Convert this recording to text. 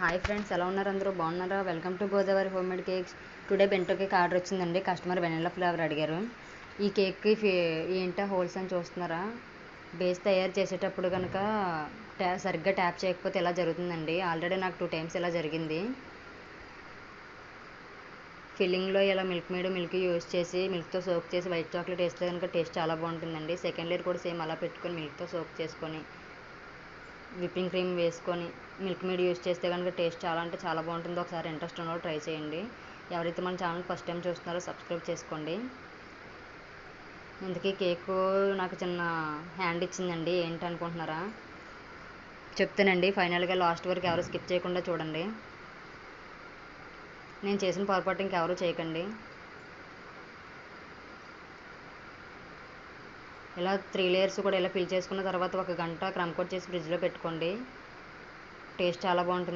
Hi friends, ఎలా ఉన్నారు? అందరూ బాగున్నారా? Welcome to Godavari home made cakes. Today bento cake order వచ్చిందండి. కస్టమర్ వెనిలా ఫ్లేవర్ అడిగారు. ఈ కేక్కి ఏంటో హోల్స్ అని చూస్తున్నారా? బేస్ తయారు చేసేటప్పుడు కనుక సరిగ్గా ట్యాప్ చేయకపోతే ఇలా జరుగుతుందండి. ఆల్రెడీ నాకు 2 టైమ్స్ ఇలా జరిగింది. ఫిల్లింగ్లో ఇలా మిల్క్ యూస్ చేసి మిల్క్తో సోక్ చేసి వైట్ చాక్లెట్ వేస్తే కనుక టేస్ట్ చాలా బాగుంటుందండి. సెకండ్ లేయర్ కూడా సేమ్ అలా పెట్టుకొని మిల్క్తో సోక్ చేసుకొని విప్పింగ్ క్రీమ్ వేసుకొని మిల్క్ మేడ్ యూస్ చేస్తే కనుక టేస్ట్ చాలా అంటే చాలా బాగుంటుంది. ఒకసారి ఇంట్రెస్ట్ ఉన్నవాళ్ళు ట్రై చేయండి. ఎవరైతే మన ఛానల్ ఫస్ట్ టైం చూస్తున్నారో సబ్స్క్రైబ్ చేసుకోండి. ఇంతకీ కేకు నాకు చిన్న హ్యాండ్ ఇచ్చిందండి. ఏంటనుకుంటున్నారా? చెప్తానండి. ఫైనల్గా లాస్ట్ వరకు ఎవరు స్కిప్ చేయకుండా చూడండి. నేను చేసిన పొరపాటు ఇంకెవరూ చేయకండి. ఇలా 3 లేయర్స్ కూడా ఇలా ఫిల్ చేసుకున్న తర్వాత 1 గంట క్రమ్ కోట్ చేసి ఫ్రిడ్జ్లో పెట్టుకోండి. టేస్ట్ చాలా బాగుంటుంది.